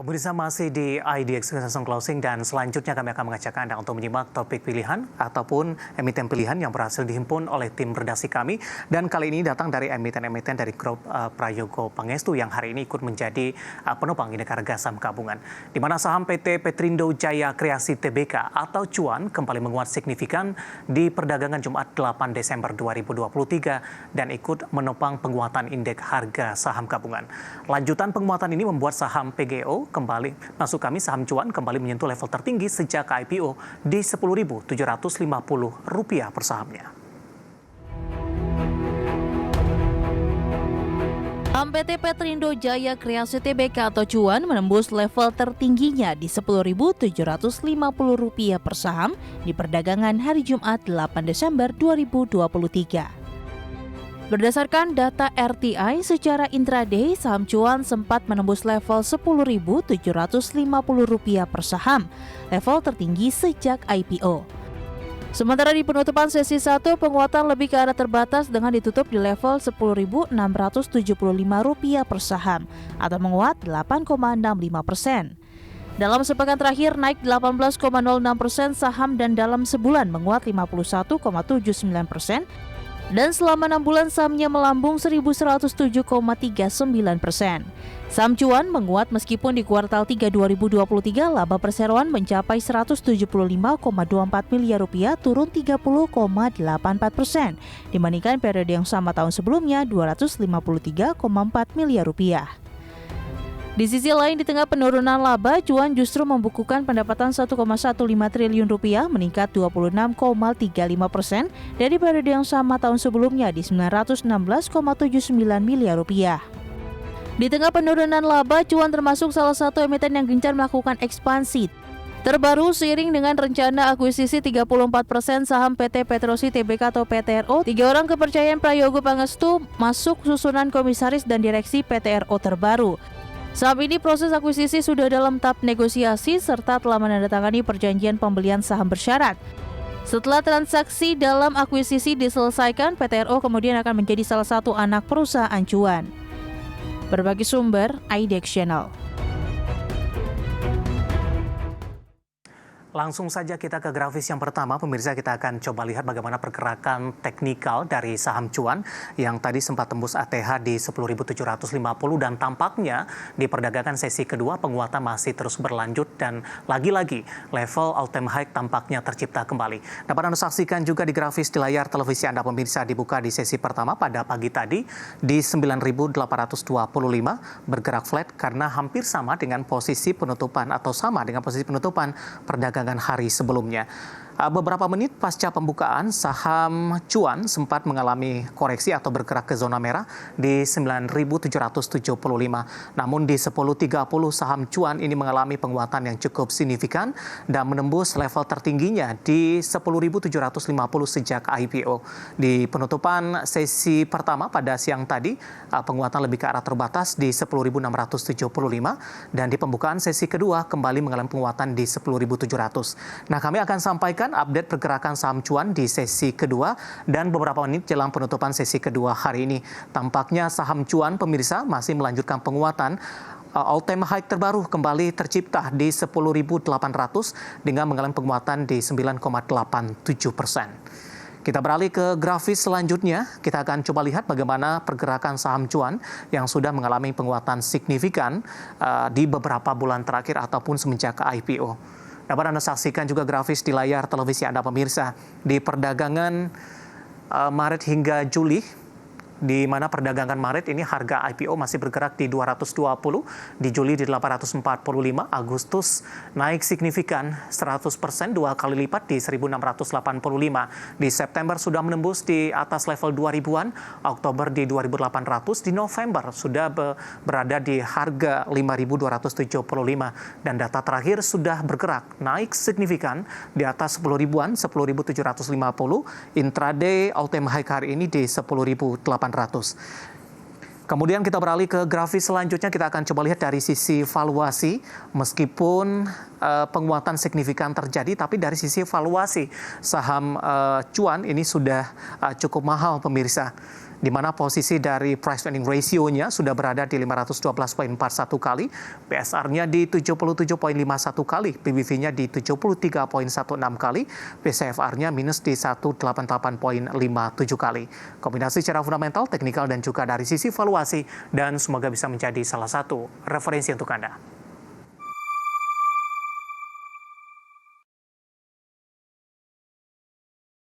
Pemirsa masih di IDX Session Closing dan selanjutnya kami akan mengajak Anda untuk menyimak topik pilihan ataupun emiten pilihan yang berhasil dihimpun oleh tim redaksi kami. Dan kali ini datang dari emiten-emiten dari grup Prayogo Pangestu yang hari ini ikut menjadi penopang Indeks Harga Saham Gabungan. Di mana saham PT Petrindo Jaya Kreasi Tbk atau Cuan kembali menguat signifikan di perdagangan Jumat 8 Desember 2023 dan ikut menopang penguatan Indeks Harga Saham Gabungan. Lanjutan penguatan ini membuat saham PGO kembali masuk kami saham Cuan kembali menyentuh level tertinggi sejak IPO di Rp10.750 per sahamnya. Saham PT Petrindo Jaya Kreasi Tbk atau Cuan menembus level tertingginya di Rp10.750 per saham di perdagangan hari Jumat 8 Desember 2023. Berdasarkan data RTI, secara intraday, saham Cuan sempat menembus level Rp10.750 per saham, level tertinggi sejak IPO. Sementara di penutupan sesi 1, penguatan lebih ke arah terbatas dengan ditutup di level Rp10.675 per saham, atau menguat 8,65%. Dalam sepekan terakhir naik 18,06% saham dan dalam sebulan menguat 51,79%. Dan selama 6 bulan sahamnya melambung 1.107,39%. Saham Cuan menguat meskipun di kuartal 3 2023 laba perseroan mencapai Rp175,24 miliar turun 30,84% dibandingkan periode yang sama tahun sebelumnya Rp253,4 miliar. Di sisi lain, di tengah penurunan laba, Cuan justru membukukan pendapatan Rp1,15 triliun meningkat 26,35% dari periode yang sama tahun sebelumnya di Rp916,79 miliar. Di tengah penurunan laba, Cuan termasuk salah satu emiten yang gencar melakukan ekspansi. Terbaru, seiring dengan rencana akuisisi 34% saham PT Petrosi Tbk atau PTRO, 3 orang kepercayaan Prayogo Pangestu masuk susunan komisaris dan direksi PTRO terbaru. Saat ini proses akuisisi sudah dalam tahap negosiasi serta telah menandatangani perjanjian pembelian saham bersyarat. Setelah transaksi dalam akuisisi diselesaikan, PTRO kemudian akan menjadi salah satu anak perusahaan Cuan. Berbagi sumber, IDX Channel. Langsung saja kita ke grafis yang pertama, pemirsa. Kita akan coba lihat bagaimana pergerakan teknikal dari saham Cuan yang tadi sempat tembus ATH di 10.750 dan tampaknya di perdagangan sesi kedua penguatan masih terus berlanjut dan lagi-lagi level all-time high tampaknya tercipta kembali. Dapat Anda saksikan juga di grafis di layar televisi Anda, pemirsa, dibuka di sesi pertama pada pagi tadi di 9.825 bergerak flat karena hampir sama dengan posisi penutupan atau sama dengan posisi penutupan perdagangan hari sebelumnya. Beberapa menit pasca pembukaan, saham Cuan sempat mengalami koreksi atau bergerak ke zona merah di 9.775. Namun di 10.30 saham Cuan ini mengalami penguatan yang cukup signifikan dan menembus level tertingginya di 10.750 sejak IPO. Di penutupan sesi pertama pada siang tadi, penguatan lebih ke arah terbatas di 10.675 dan di pembukaan sesi kedua kembali mengalami penguatan di 10.700. Nah, kami akan sampaikan update pergerakan saham Cuan di sesi kedua dan beberapa menit jelang penutupan sesi kedua hari ini. Tampaknya saham Cuan, pemirsa, masih melanjutkan penguatan. All-time high terbaru kembali tercipta di 10.800 dengan mengalami penguatan di 9,87%. Kita beralih ke grafis selanjutnya. Kita akan coba lihat bagaimana pergerakan saham Cuan yang sudah mengalami penguatan signifikan di beberapa bulan terakhir ataupun semenjak IPO. Dapat Anda saksikan juga grafis di layar televisi Anda, pemirsa, di perdagangan Maret hingga Juli, di mana perdagangan Maret ini harga IPO masih bergerak di 220, di Juli di 845, Agustus naik signifikan 100%, 2 kali lipat di 1685. Di September sudah menembus di atas level 2000-an, Oktober di 2800, di November sudah berada di harga 5275 dan data terakhir sudah bergerak naik signifikan di atas 10 ribuan, 10.750, intraday all-time high hari ini di 10.800. Kemudian kita beralih ke grafis selanjutnya, kita akan coba lihat dari sisi valuasi. Meskipun penguatan signifikan terjadi, tapi dari sisi valuasi saham Cuan ini sudah cukup mahal, pemirsa. di mana posisi dari price earning ratio-nya sudah berada di 512,41 kali, BSR-nya di 77,51 kali, PBV-nya di 73,16 kali, PCFR-nya minus di 188,57 kali. Kombinasi secara fundamental, teknikal, dan juga dari sisi valuasi, dan semoga bisa menjadi salah satu referensi untuk Anda.